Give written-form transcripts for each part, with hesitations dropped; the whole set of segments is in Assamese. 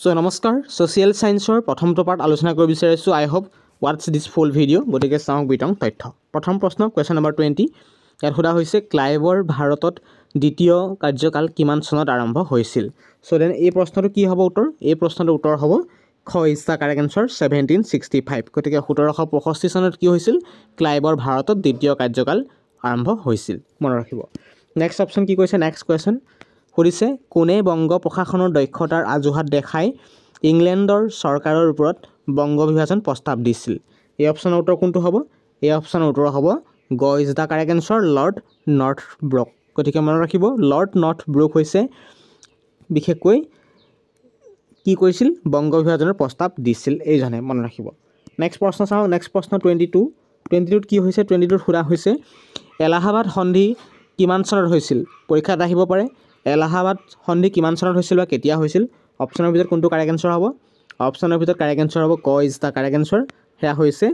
So নমস্কাৰ সোশিয়াল সায়েন্সৰ প্ৰথমটো পাৰ্ট আলোচনা কৰিব বিচাৰিছো I hope what's this full video গতিকে চাওক বিতং তথ্য প্ৰথম প্ৰশ্ন কোৱেশ্চন নম্বৰ 20 ইয়াত সোধা হৈছে ক্লাইভৰ ভাৰতত দ্বিতীয় কাৰ্যকাল কিমান চনত আৰম্ভ হৈছিল সো দেন এই প্ৰশ্নটো কি হ'ব উত্তৰ এই প্ৰশ্নটোৰ উত্তৰ হ'ব খ ইজ দা কাৰেক্ট আনসাৰ 1765 গতিকে 1765 চনত কি হৈছিল ক্লাইভৰ ভাৰতত দ্বিতীয় কাৰ্যকাল আৰম্ভ হৈছিল মনত ৰাখিব নেক্সট অপচন কি কৈছে নেক্সট কোৱেশ্চন কৰিছে কোনে বংগ প্ৰশাসনৰ দক্ষতাৰ আজুহাত দেখাই ইংলেণ্ডৰ চৰকাৰৰ ওপৰত বংগ বিভাজন প্ৰস্তাৱ দিছিল এই অপচনৰ উত্তৰ কোনটো হ'ব এই অপচনৰ উত্তৰ হ'ব গ is the correct answer lord north Brook গতিকে মনত ৰাখিব লৰ্ড নৰ্থ ব্ৰুক হৈছে বিশেষকৈ কি কৈছিল বংগ বিভাজনৰ প্ৰস্তাৱ দিছিল এইজনে মনত ৰাখিব নেক্সট প্ৰশ্ন চাও নেক্সট প্ৰশ্ন 22 কি হৈছে 22 সোধা হৈছে এলাহাবাদ সন্ধি কিমান চনত হৈছিল পৰীক্ষাত আহিব পাৰে এলাহাবাদ সন্ধি কিমান চনত হৈছিল বা কেতিয়া হৈছিল অপচনৰ ভিতৰত কোনটো কাৰেক্ট আনসাৰ হ'ব অপচনৰ ভিতৰত কাৰেক্ট আনসাৰ হ'ব ক ইজ দা কাৰেক্ট আনসাৰ হেয়া হৈছে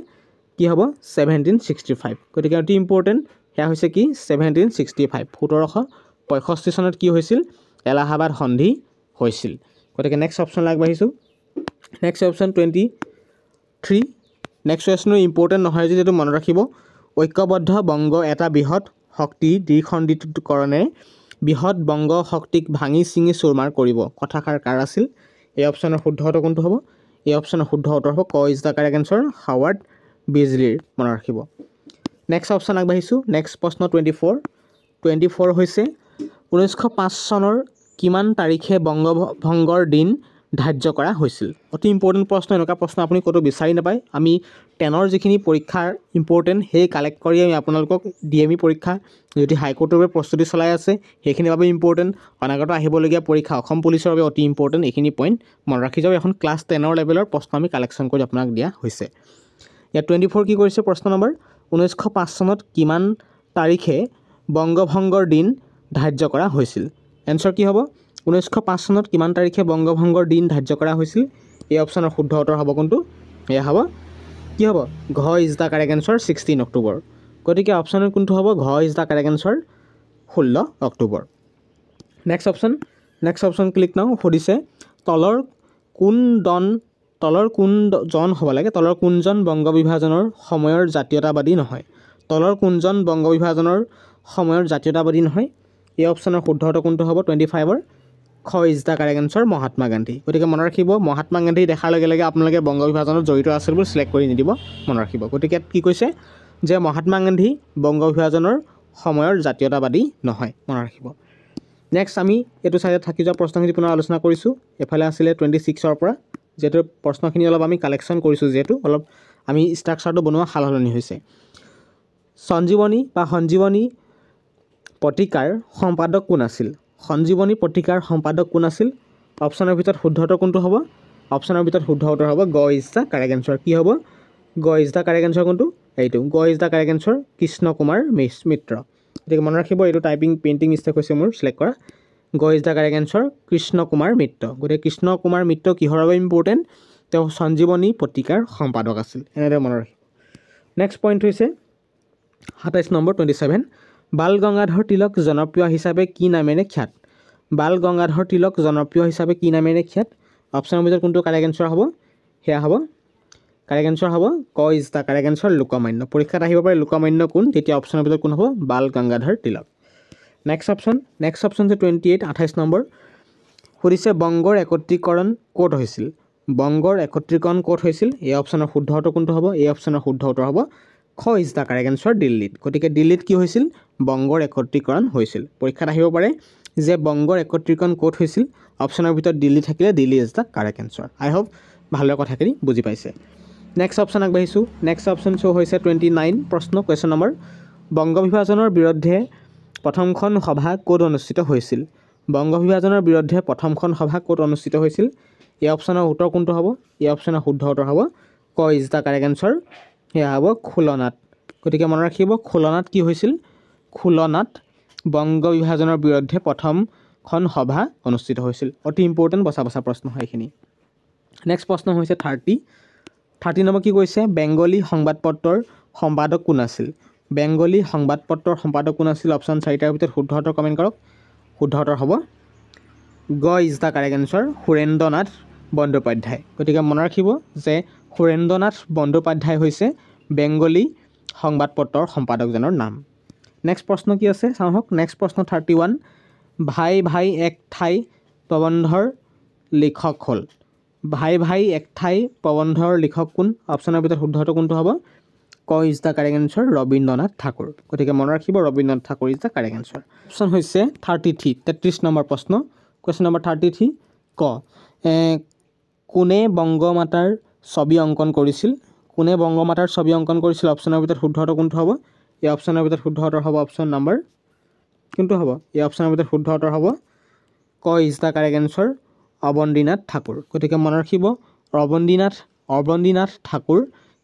কি হ'ব 1765 গতিকে অতি ইম্পৰ্টেন্ট হেয়া হৈছে কি 1765 1765 চনত কি হৈছিল এলাহাবাদ সন্ধি হৈছিল গতিকে নেক্সট অপচন আগবাঢ়িছো next option 23 next question important নহয় যেটো মনত ৰাখিব ঐক্যবদ্ধ বংগ এটা বৃহৎ শক্তি দ্বিখণ্ডিতকৰণে বৃহৎ বংগ শক্তিক ভাঙি চিঙি চুৰমাৰ কৰিব কথাকাৰ কাৰ আছিল এই অপচনৰ শুদ্ধ উত্তৰ কোনটো হ'ব এই অপচনৰ শুদ্ধ উত্তৰ হ'ব ক is the correct answer Howard বিজলিৰ মনত ৰাখিব নেক্সট অপচন আগবাঢ়িছো নেক্সট প্ৰশ্ন 24 হৈছে 1905 চনৰ কিমান তাৰিখে বংগভংগৰ দিন ধাৰ্য কৰা হৈছিল অতি ইম্পৰ্টেন্ট প্ৰশ্ন এনেকা প্ৰশ্ন আপুনি কত বিচাৰি নাপায় আমি 10ৰ যিখিনি পৰীক্ষাৰ ইম্পৰ্টেন্ট হেই কালেক্ট কৰি আমি আপোনালোকক ডিএমই পৰীক্ষা যদি হাইকোৰ্টৰ প্ৰস্তুতি চলাই আছে হেখিনি বাবে ইম্পৰ্টেন্ট অনাগত আহিবলগীয়া পৰীক্ষা অসম পুলিচৰ বাবে অতি ইম্পৰ্টেন্ট এখিনি পইণ্ট মন ৰাখি যাও এখন ক্লাছ 10ৰ লেভেলৰ প্ৰশ্ন আমি কালেকচন কৰি আপোনাক দিয়া হৈছে ইয়া 24 কি কৰিছে প্ৰশ্ন নম্বৰ 1905 চনত কিমান তাৰিখে বংগভংগৰ দিন ধাৰ্য কৰা হৈছিল এনসাৰ কি হ'ব 1905 চনত কিমান তাৰিখে বংগভংগৰ দিন ধাৰ্য কৰা হৈছিল এই অপচনৰ শুদ্ধ উত্তৰ হ'ব কোনটো এয়া হ'ব কি হ'ব ঘ is the correct answer 16 October গতিকে অপচনৰ কোনটো হ'ব ঘ is the correct answer 16 October next option click নাও সুধিছে তলৰ কোনজন হ'ব লাগে তলৰ কোনজন বংগ বিভাজনৰ সময়ৰ জাতীয়তাবাদী নহয় তলৰ কোনজন বংগ বিভাজনৰ সময়ৰ জাতীয়তাবাদী নহয় এই অপচনৰ শুদ্ধ উত্তৰ কোনটো হ'ব 25ৰ খ is the correct answer Mahatma Gandhi গতিকে মনত ৰাখিব মহাত্মা গান্ধী দেখাৰ লগে লগে আপোনালোকে বংগ বিভাজনত জড়িত আছিল বুলি সিলেক্ট কৰি নিদিব মনত ৰাখিব গতিকে কি কৈছে যে মহাত্মা গান্ধী বংগ বিভাজনৰ সময়ৰ জাতীয়তাবাদী নহয় মনত ৰাখিব নেক্সট আমি এটো সাইডত থাকি যোৱা প্ৰশ্নখিনি পুনৰ আলোচনা কৰিছো এফালে আছিল 26ৰ পৰা যেটো প্ৰশ্নখিনি অলপ আমি কালেকচন কৰিছো যেটো অলপ আমি ষ্ট্ৰাকচাৰটো বনোৱা হালহলনি হৈছে সঞ্জীৱনী পত্ৰিকাৰ সম্পাদক কোন আছিল সঞ্জীৱনী পত্ৰিকাৰ সম্পাদক কোন আছিল অপচনৰ ভিতৰত শুদ্ধ উত্তৰ কোনটো হ'ব অপচনৰ ভিতৰত শুদ্ধ উত্তৰ হ'ব গ ইজ দা কাৰেক্ট আনসাৰ কি হ'ব গ ইজ দা কাৰেক্ট আনসাৰ কোনটো এইটো গ is the correct answer Krishna Kumar Mitra গতিকে মনত ৰাখিব এইটো টাইপিং পেইন্টিং মিষ্টেক হৈছে মোৰ সিলেক্ট কৰা গ is the correct answer Krishna Kumar Mitra গতিকে কৃষ্ণ কুমাৰ মিত্ৰ কিহৰ বাবে ইম্পৰ্টেন্ট তেওঁ সঞ্জীৱনী পত্ৰিকাৰ সম্পাদক আছিল এনেদৰে মনত ৰাখিব নেক্সট পইণ্ট হৈছে 27 নম্বৰ 27 বাল গংগাধৰ তিলক জনপ্ৰিয় হিচাপে কি নামেৰে খ্যাত বাল গংগাধৰ তিলক জনপ্ৰিয় হিচাপে কি নামেৰে খ্যাত অপচনৰ ভিতৰত কোনটো কাৰেক্ট আনসাৰ হ'ব হেয়া হ'ব কাৰেক্ট আনসাৰ হ'ব ক is the correct answer Lokmanya পৰীক্ষাত আহিব পাৰে লোকমান্য কোন তেতিয়া অপচনৰ ভিতৰত কোন হ'ব বাল গংগাধৰ তিলক নেক্সট অপচন যে 28 নম্বৰ সুধিছে বংগৰ একত্ৰীকৰণ ক'ত হৈছিল বংগৰ একত্ৰীকৰণ ক'ত হৈছিল এই অপচনৰ শুদ্ধ উত্তৰ কোনটো হ'ব এই অপচনৰ শুদ্ধ উত্তৰ হ'ব খ ইজ দা কাৰেক্ট আনসাৰ দিল্লীত গতিকে দিল্লীত কি হৈছিল বংগৰ একত্ৰীকৰণ হৈছিল পৰীক্ষাত আহিব পাৰে যে বংগৰ একত্ৰীকৰণ ক'ত হৈছিল অপচনৰ ভিতৰত দিল্লী থাকিলে Delhi is the correct answer I hope ভালদৰে কথাখিনি বুজি পাইছে নেক্সট অপচন আগবাঢ়িছো নেক্সট অপচন শো হৈছে 29 প্ৰশ্ন কোৱেশ্চন নম্বৰ বংগ বিভাজনৰ বিৰুদ্ধে প্ৰথমখন সভা ক'ত অনুষ্ঠিত হৈছিল বংগ বিভাজনৰ বিৰুদ্ধে প্ৰথমখন সভা ক'ত অনুষ্ঠিত হৈছিল এই অপচনৰ উত্তৰ কোনটো হ'ব এই অপচনৰ শুদ্ধ উত্তৰ হ'ব ক ইজ দা কাৰেক্ট আনসাৰ হেয়া হ'ব খুলনাত গতিকে মনত ৰাখিব খুলনাত কি হৈছিল খুলনাত বংগ বিভাজনৰ বিৰুদ্ধে প্ৰথমখন সভা অনুষ্ঠিত হৈছিল অতি ইম্পৰ্টেন্ট বছা প্ৰশ্ন হয় এখিনি নেক্সট প্ৰশ্ন হৈছে 30 নম্বৰ কি কৈছে বেংগলী সংবাদপত্ৰৰ সম্পাদক কোন আছিল বেংগলী সংবাদপত্ৰৰ সম্পাদক কোন আছিল অপচন 4টাৰ ভিতৰত শুদ্ধ উত্তৰ কমেন্ট কৰক শুদ্ধ উত্তৰ হ'ব গ is the correct answer Surendranath Bandyopadhyay গতিকে মনত ৰাখিব যে সুৰেন্দ্ৰনাথ বন্দ্যোপাধ্যায় হৈছে বেংগলী সংবাদপত্ৰৰ সম্পাদকজনৰ নাম নেক্সট প্ৰশ্ন কি আছে চাওক নেক্সট প্ৰশ্ন 31 ভাই ভাই এক ঠাই প্ৰবন্ধৰ লিখক হ'ল ভাই ভাই এক ঠাই প্ৰবন্ধৰ লিখক কোন অপশ্যনৰ ভিতৰত শুদ্ধটো কোনটো হ'ব ক is the correct answer Rabindranath Thakur গতিকে মনত ৰাখিব Rabindranath Thakur is the correct answer option হৈছে 33 নম্বৰ প্ৰশ্ন কুৱেশ্যন নম্বৰ 33 ক কোনে বংগমাতাৰ ছবি অংকন কৰিছিল কোনে বংগমাতাৰ ছবি অংকন কৰিছিল অপশ্যনৰ ভিতৰত শুদ্ধটো কোনটো হ'ব এই অপশ্যনৰ ভিতৰত শুদ্ধ উত্তৰ হ'ব অপশ্যন নম্বৰ কোনটো হ'ব এই অপশ্যনৰ ভিতৰত শুদ্ধ উত্তৰ হ'ব ক is the correct answer Abantinath Thakur গতিকে মনত ৰাখিব অৱন্তীনাথ ঠাকুৰ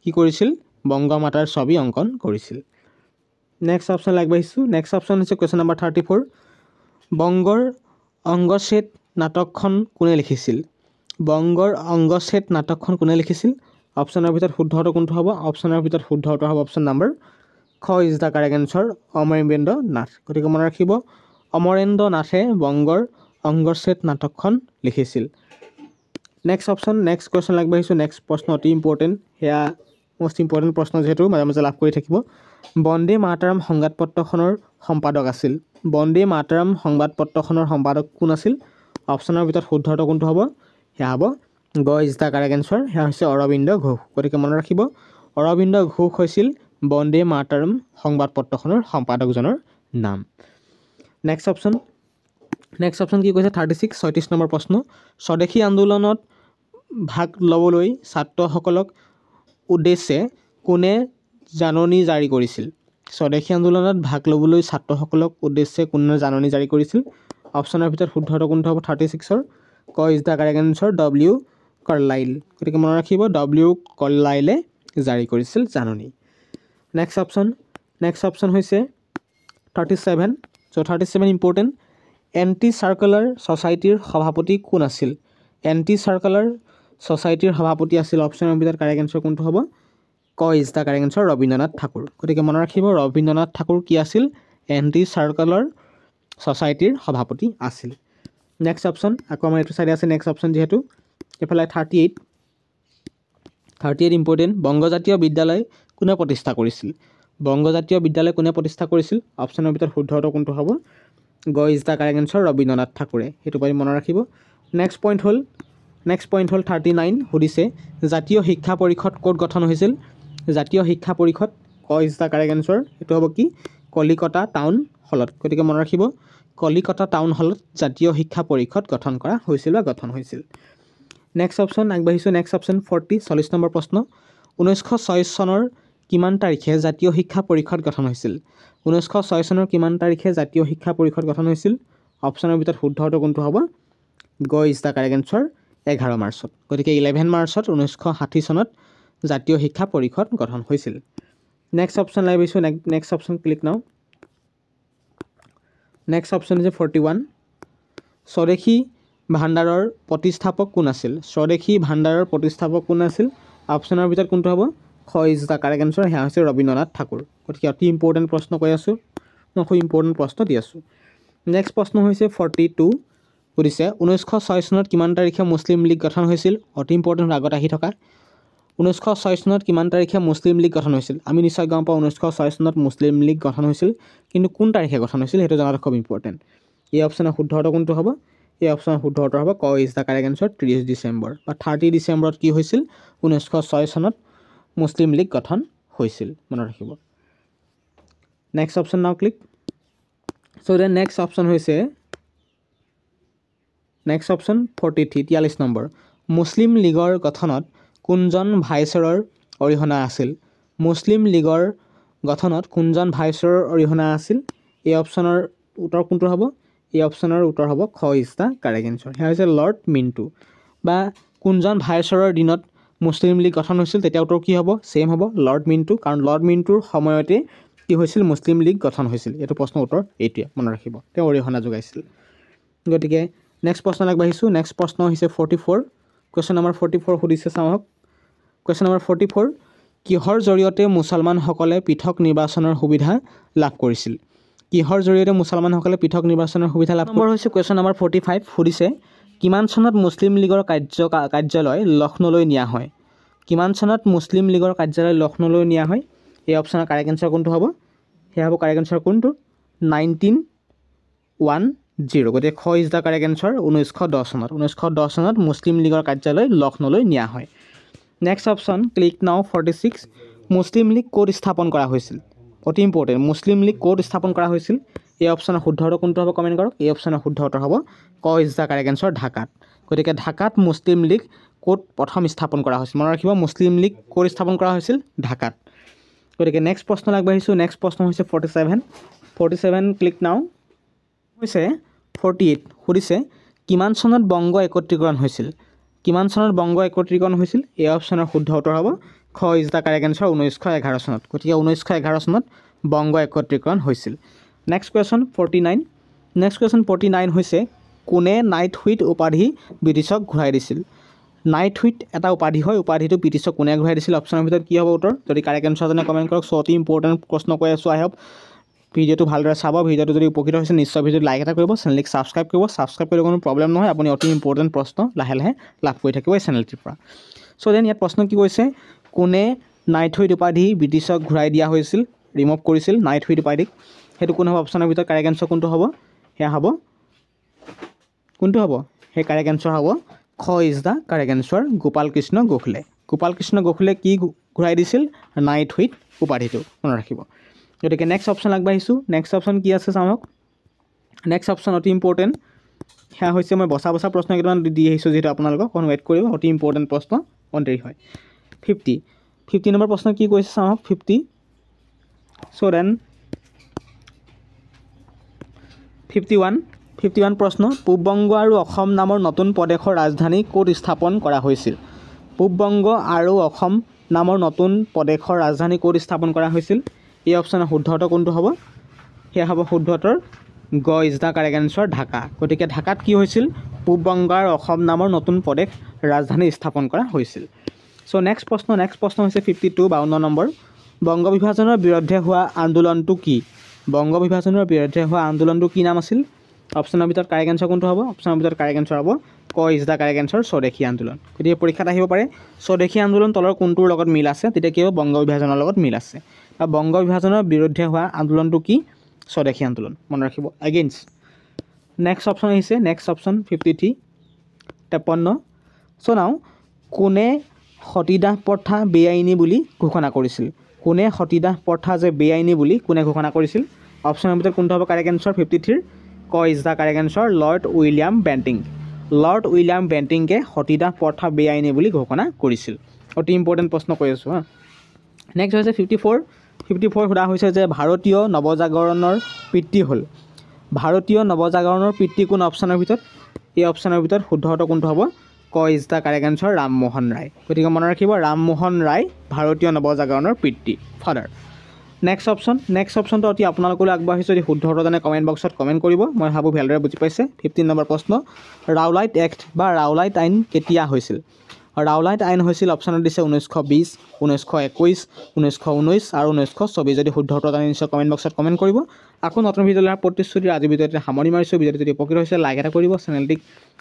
কি কৰিছিল বংগমাতাৰ ছবি অংকন কৰিছিল নেক্সট অপশ্যন আগবাঢ়িছোঁ নেক্সট অপশ্যন হৈছে কুৱেশ্যন নম্বৰ 34 বংগৰ অংগছেদ নাটকখন কোনে লিখিছিল বংগৰ অংগছেদ নাটকখন কোনে লিখিছিল অপশ্যনৰ ভিতৰত শুদ্ধটো কোনটো হ'ব অপশ্যনৰ ভিতৰত শুদ্ধ উত্তৰ হ'ব অপশ্যন নম্বৰ খ is the correct answer Amarendra Nath গতিকে মনত ৰাখিব অমৰেন্দ্ৰ নাথে বংগৰ অংগছেদ নাটকখন লিখিছিল নেক্সট অপশ্যন নেক্সট কুৱেশ্যন আগবাঢ়িছোঁ নেক্সট প্ৰশ্ন অতি ইম্পৰ্টেণ্ট সেয়া মোষ্ট ইম্পৰ্টেণ্ট প্ৰশ্ন যিহেতু মাজে মাজে লাভ কৰি থাকিব বন্দে মাতৰম সংবাদপত্ৰখনৰ সম্পাদক আছিল বন্দে মাতৰম সংবাদপত্ৰখনৰ সম্পাদক কোন আছিল অপশ্যনৰ ভিতৰত শুদ্ধটো কোনটো হ'ব সেয়া হ'ব গ ইজ দ্য কাৰেক্ট এনসাৰ সেয়া হৈছে অৰবিন্দ ঘোষ গতিকে মনত ৰাখিব অৰবিন্দ ঘোষ হৈছিল বন্দে মাতৰম সংবাদপত্ৰখনৰ সম্পাদকজনৰ নাম নেক্সট অপশ্যন কি কৈছে 36 নম্বৰ প্ৰশ্ন স্বদেশী আন্দোলনত ভাগ ল'বলৈ ছাত্ৰসকলক উদ্দেশ্যে কোনে জাননী জাৰি কৰিছিল স্বদেশী আন্দোলনত ভাগ ল'বলৈ ছাত্ৰসকলক উদ্দেশ্যে কোনে জাননী জাৰি কৰিছিল অপশ্যনৰ ভিতৰত শুদ্ধটো কোনটো হ'ব 36ৰ ক is the correct answer W Carlyle গতিকে মনত ৰাখিব ডব্লিউ কাৰ্লাইলে জাৰি কৰিছিল জাননী নেক্সট অপশ্যন হৈছে 37 চ' 37 ইম্পৰ্টেণ্ট এণ্টি চাৰ্কুলাৰ ছ'চাইটিৰ সভাপতি কোন আছিল এণ্টি চাৰ্কুলাৰ ছ'চাইটিৰ সভাপতি আছিল অপশ্যনৰ ভিতৰত কাৰেক্ট এনসাৰ কোনটো হ'ব ক is the correct answer Rabindranath Thakur গতিকে মনত ৰাখিব ৰবীন্দ্ৰনাথ ঠাকুৰ কি আছিল এণ্টি চাৰ্কুলাৰ ছ'চাইটিৰ সভাপতি আছিল নেক্সট অপশ্যন আকৌ আমাৰ এইটো চাইডে আছে নেক্সট অপশ্যন যিহেতু এইফালে 38 ইম্পৰ্টেণ্ট বংগজাতীয় বিদ্যালয় কোনে প্ৰতিষ্ঠা কৰিছিল বংগজাতীয় বিদ্যালয় কোনে প্ৰতিষ্ঠা কৰিছিল অপশ্যনৰ ভিতৰত শুদ্ধটো কোনটো হ'ব গ is the correct answer Rabindranath ঠাকুৰে সেইটো পাৰি মনত ৰাখিব নেক্সট পইণ্ট হ'ল 39 সুধিছে জাতীয় শিক্ষা পৰিষদ ক'ত গঠন হৈছিল জাতীয় শিক্ষা পৰিষদ ক ইজ দ্য কাৰেক্ট এনসাৰ এইটো হ'ব কি কলিকতা টাউন হলত গতিকে মনত ৰাখিব কলিকতা টাউন হলত জাতীয় শিক্ষা পৰিষদ গঠন কৰা হৈছিল বা গঠন হৈছিল নেক্সট অপশ্যন আগবাঢ়িছোঁ নেক্সট অপশ্যন 40 নম্বৰ প্ৰশ্ন 1906 চনৰ কিমান তাৰিখে জাতীয় শিক্ষা পৰিষদ গঠন হৈছিল 1906 চনৰ কিমান তাৰিখে জাতীয় শিক্ষা পৰিষদ গঠন হৈছিল অপশ্যনৰ ভিতৰত শুদ্ধটো কোনটো হ'ব গ ইজ দ্য কাৰেক্ট এনসাৰ 11 মাৰ্চত গতিকে 11 মাৰ্চত 1960 চনত জাতীয় শিক্ষা পৰিষদ গঠন হৈছিল নেক্সট অপশ্যন লাইবিছোঁ next option click now next option হৈছে 41 স্বদেশী ভাণ্ডাৰৰ প্ৰতিষ্ঠাপক কোন আছিল স্বদেশী ভাণ্ডাৰৰ প্ৰতিষ্ঠাপক কোন আছিল অপশ্যনৰ ভিতৰত কোনটো হ'ব খ ইজ দ্য কাৰেক্ট এনসাৰ সেয়া হৈছে ৰবীন্দ্ৰনাথ ঠাকুৰ গতিকে অতি ইম্পৰ্টেণ্ট প্ৰশ্ন কৈ আছোঁ মই খুব ইম্পৰ্টেণ্ট প্ৰশ্ন দি আছোঁ নেক্সট প্ৰশ্ন হৈছে 42 সুধিছে 1906 চনত কিমান তাৰিখে মুছলিম লীগ গঠন হৈছিল অতি ইম্পৰ্টেণ্ট আগত আহি থকা 1906 চনত কিমান তাৰিখে মুছলিম লীগ গঠন হৈছিল আমি নিশ্চয় গম পাওঁ 1906 চনত মুছলিম লীগ গঠন হৈছিল কিন্তু কোন তাৰিখে গঠন হৈছিল সেইটো জনাটো খুব ইম্পৰ্টেণ্ট এই অপশ্যনৰ শুদ্ধ উত্তৰ কোনটো হ'ব এই অপশ্যনৰ শুদ্ধ উত্তৰ হ'ব ক is the correct answer 30 December বা 30 ডিচেম্বৰত কি হৈছিল 1906 চনত মুছলিম লীগ গঠন হৈছিল মনত ৰাখিব নেক্সট অপশ্যন নাও ক্লিক চ' দেন নেক্সট অপশ্যন হৈছে নেক্সট অপশ্যন 43 নম্বৰ মুছলিম লীগৰ গঠনত কোনজন ভাইচৰৰ অৰিহণা আছিল মুছলিম লীগৰ গঠনত কোনজন ভাইচৰৰ অৰিহণা আছিল এই অপশ্যনৰ উত্তৰ কোনটো হ'ব এই অপশ্যনৰ উত্তৰ হ'ব খ ইজ দ্য কাৰেক্ট এনসাৰ সেয়া হৈছে লৰ্ড মিণ্টু বা কোনজন ভাইচৰৰ দিনত মুছলিম লীগ গঠন হৈছিল তেতিয়া উত্তৰ কি হ'ব ছেম হ'ব লৰ্ড মিণ্টু কাৰণ লৰ্ড মিণ্টুৰ সময়তে কি হৈছিল মুছলিম লীগ গঠন হৈছিল এইটো প্ৰশ্নৰ উত্তৰ এইটোৱে মনত ৰাখিব তেওঁ অৰিহণা যোগাইছিল গতিকে নেক্সট প্ৰশ্ন আগবাঢ়িছোঁ নেক্সট প্ৰশ্ন হৈছে 44 কুৱেশ্যন নম্বৰ 44 সুধিছে চাওক কুৱেশ্যন নম্বৰ 44 কিহৰ জৰিয়তে মুছলমানসকলে পৃথক নিৰ্বাচনৰ সুবিধা লাভ কৰিছিল কিহৰ জৰিয়তে মুছলমানসকলে পৃথক নিৰ্বাচনৰ সুবিধা লাভ নম্বৰ হৈছে কুৱেশ্যন নম্বৰ 45 সুধিছে কিমান চনত মুছলিম লীগৰ কাৰ্যালয় লক্ষ্ণৌলৈ নিয়া হয়? কিমান চনত মুছলিম লীগৰ কাৰ্যালয় লক্ষ্ণৌলৈ নিয়া হয়? এই অপশ্যনৰ কাৰেক্ট এনচাৰ কোনটো হ'ব? সেয়া হ'ব কাৰেক্ট এনচাৰ কোনটো? 1910। গতিকে খ ইজ দ্য কাৰেক্ট এনচাৰ। 1910 চনত। 1910 চনত মুছলিম লীগৰ কাৰ্যালয় লক্ষ্ণৌলৈ নিয়া হয়। নেক্সট অপশ্যন ক্লিক নাও 46। মুছলিম লীগ ক'ত স্থাপন কৰা হৈছিল? অতি ইম্পৰ্টেণ্ট। মুছলিম লীগ ক'ত স্থাপন কৰা হৈছিল? এই অপশ্যনৰ শুদ্ধ উত্তৰ কোনটো হ'ব কমেণ্ট কৰক। এই অপশ্যনৰ শুদ্ধ উত্তৰ হ'ব ক ইজ দ্য কাৰেক্ট এনচাৰ ঢাকাত। গতিকে ঢাকাত মুছলিম লীগ ক'ত প্ৰথম স্থাপন কৰা হৈছিল? মনত ৰাখিব মুছলিম লীগ ক'ত স্থাপন কৰা হৈছিল? ঢাকাত। গতিকে নেক্সট প্ৰশ্ন আগবাঢ়িছোঁ। নেক্সট প্ৰশ্ন হৈছে 47 ক্লিক নাও হৈছে 48। সুধিছে কিমান চনত বংগ একত্ৰীকৰণ হৈছিল? কিমান চনত বংগ একত্ৰীকৰণ হৈছিল? এই অপশ্যনৰ শুদ্ধ উত্তৰ হ'ব খ ইজ দ্য কাৰেক্ট এনচাৰ 1911 চনত। গতিকে 1911 চনত বংগ একত্ৰীকৰণ হৈছিল। Next question 49। নেক্সট কুৱেশ্যন 49 হৈছে কোনে নাইটহুইট উপাধি ব্ৰিটিছক ঘূৰাই দিছিল? নাইটহুইট এটা উপাধি হয়। উপাধিটো ব্ৰিটিছক কোনে ঘূৰাই দিছিল? অপশ্যনৰ ভিতৰত কি হ'ব উত্তৰ? যদি কাৰেক্ট এনচাৰ জানে কমেণ্ট কৰক। চ' অতি ইম্পৰ্টেণ্ট প্ৰশ্ন কৈ আছোঁ। আই হোপ ভিডিঅ'টো ভালদৰে চাব। ভিডিঅ'টো যদি উপকৃত হৈছে নিশ্চয় ভিডিঅ'টো লাইক এটা কৰিব, চেনেলক ছাবস্ক্ৰাইব কৰিব। ছাবস্ক্ৰাইব কৰিলে কোনো প্ৰব্লেম নহয়। আপুনি অতি ইম্পৰ্টেণ্ট প্ৰশ্ন লাহে লাহে লাভ কৰি থাকিব এই চেনেলটিৰ পৰা। চ' দেন ইয়াত প্ৰশ্ন কি কৈছে? কোনে নাইটহুইট উপাধি ব্ৰিটিছক ঘূৰাই দিয়া হৈছিল, ৰিমুভ কৰিছিল নাইটহুইট উপাধিক? সেইটো কোন হ'ব? অপশ্যনৰ ভিতৰত কাৰেক্ট এনচাৰ কোনটো হ'ব? সেয়া হ'ব কোনটো হ'ব? সেই কাৰেক্ট এনচাৰ হ'ব খ is the correct answer Gopal Krishna Gokhale. Gopal Krishna Gokhale কি ঘূৰাই দিছিল? নাইটহুইট উপাধিটো। মনত ৰাখিব। গতিকে নেক্সট অপশ্যন আগবাঢ়িছোঁ। নেক্সট অপশ্যন কি আছে চাওক। নেক্সট অপশ্যন অতি ইম্পৰ্টেণ্ট। সেয়া হৈছে মই বচা প্ৰশ্ন কেইটামান দি আহিছোঁ যিহেতু আপোনালোকক অকণ ৱেইট কৰিব। অতি ইম্পৰ্টেণ্ট প্ৰশ্ন অকণ দেৰি হয়। 50 নম্বৰ প্ৰশ্ন কি কৈছে চাওক। 50 চ' দেন 51 প্ৰশ্ন পূববংগ আৰু অসম নামৰ নতুন প্ৰদেশৰ ৰাজধানী ক'ত স্থাপন কৰা হৈছিল? পূববংগ আৰু অসম নামৰ নতুন প্ৰদেশৰ ৰাজধানী ক'ত স্থাপন কৰা হৈছিল? এই অপশ্যনৰ শুদ্ধ উত্তৰ কোনটো হ'ব? সেয়া হ'ব শুদ্ধ উত্তৰ গ is the correct answer Dhaka. গতিকে ঢাকাত কি হৈছিল? পূববংগ আৰু অসম নামৰ নতুন প্ৰদেশ ৰাজধানী স্থাপন কৰা হৈছিল। চ' নেক্সট প্ৰশ্ন হৈছে 52 নম্বৰ। বংগ বিভাজনৰ বিৰুদ্ধে হোৱা আন্দোলনটো কি? বংগ বিভাজনৰ বিৰুদ্ধে হোৱা আন্দোলনটো কি নাম আছিল? অপশ্যনৰ ভিতৰত কাৰেক্ট এনচাৰ কোনটো হ'ব? অপশ্যনৰ ভিতৰত কাৰেক্ট এনচাৰ হ'ব ক ইজ দ্য কাৰেক্ট এনচাৰ স্বদেশী আন্দোলন। গতিকে পৰীক্ষাত আহিব পাৰে স্বদেশী আন্দোলন তলৰ কোনটোৰ লগত মিল আছে? তেতিয়া কি হ'ব? বংগ বিভাজনৰ লগত মিল আছে। বা বংগ বিভাজনৰ বিৰুদ্ধে হোৱা আন্দোলনটো কি? স্বদেশী আন্দোলন। মনত ৰাখিব। এগেইনষ্ট নেক্সট অপশ্যন আহিছে। নেক্সট অপশ্যন 53 চ' নাও কোনে সতীদাহ প্ৰথা বেআইনী বুলি ঘোষণা কৰিছিল? কোনে সতীদাহ প্ৰথা যে বেআইনী বুলি কোনে ঘোষণা কৰিছিল? অপশ্যনৰ ভিতৰত কোনটো হ'ব কাৰেক্ট এনচাৰ? 53 ক is the correct answer Lord William Bentinck. Lord William বেণ্টিংকে সতীদাহ প্ৰথা বেআইনী বুলি ঘোষণা কৰিছিল। অতি ইম্পৰ্টেণ্ট প্ৰশ্ন কৈ আছোঁ হা। নেক্সট হৈছে 54 সোধা হৈছে যে ভাৰতীয় নৱজাগৰণৰ পিতৃ হ'ল। ভাৰতীয় নৱজাগৰণৰ পিতৃ কোন? অপশ্যনৰ ভিতৰত এই অপশ্যনৰ ভিতৰত শুদ্ধ উত্তৰ কোনটো হ'ব? ক is the correct answer Rammohan Roy. গতিকে মনত ৰাখিব ৰামমোহন ৰায় ভাৰতীয় নৱজাগৰণৰ পিতৃ, ফাদাৰ। নেক্সট অপশ্যনটো অতি আপোনালোকলৈ আগবাঢ়িছোঁ। যদি শুদ্ধ উত্তৰ জানে কমেণ্ট বক্সত কমেণ্ট কৰিব। মই ভাবোঁ ভালদৰে বুজি পাইছে। 15 নম্বৰ প্ৰশ্ন ৰাওলাইট এক্ট বা ৰাওলাইট আইন কেতিয়া হৈছিল? ৰাওলাইট আইন হৈছিল অপশ্যনত দিছে 1920, 1921, 1919 আৰু 1924। যদি শুদ্ধ উত্তৰ জানে নিশ্চয় কমেণ্ট বক্সত কমেণ্ট কৰিব। আকৌ নতুন ভিডিঅ' লোৱাৰ প্ৰতিশ্ৰুতি আজিৰ ভিডিঅ'তে সামৰি মাৰিছোঁ। ভিডিঅ'টো যদি উপকৃত হৈছে লাইক এটা কৰিব, চেনেলটিক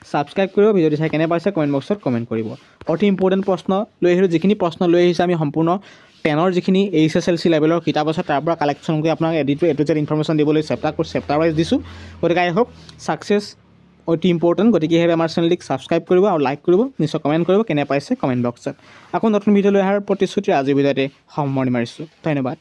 ছাবস্ক্ৰাইব কৰিব। ভিডিঅ'টো চাই কেনে পাইছে কমেণ্ট বক্সত কমেণ্ট কৰিব। অতি ইম্পৰ্টেণ্ট প্ৰশ্ন লৈ আহিলোঁ। যিখিনি প্ৰশ্ন লৈ আহিছে আমি সম্পূৰ্ণ 10ৰ যিখিনি HSLC লেভেলৰ কিতাপ আছে তাৰ পৰা কালেকশ্যন কৰি আপোনাক এ টু জেড ইনফৰমেশ্যন দিবলৈ চেপ্টাৰ ৱাইজ দিছোঁ। গতিকে আই হোপ ছাকচেছ অতি ইম্পৰ্টেণ্ট। গতিকে সেইবাবে আমাৰ চেনেলটিক ছাবস্ক্ৰাইব কৰিব আৰু লাইক কৰিব, নিশ্চয় কমেণ্ট কৰিব কেনে পাইছে কমেণ্ট বক্সত। আকৌ নতুন ভিডিঅ' লৈ অহাৰ প্ৰতিশ্ৰুতি আজিৰ ভিডিঅ'তে সামৰণি মাৰিছোঁ। ধন্যবাদ।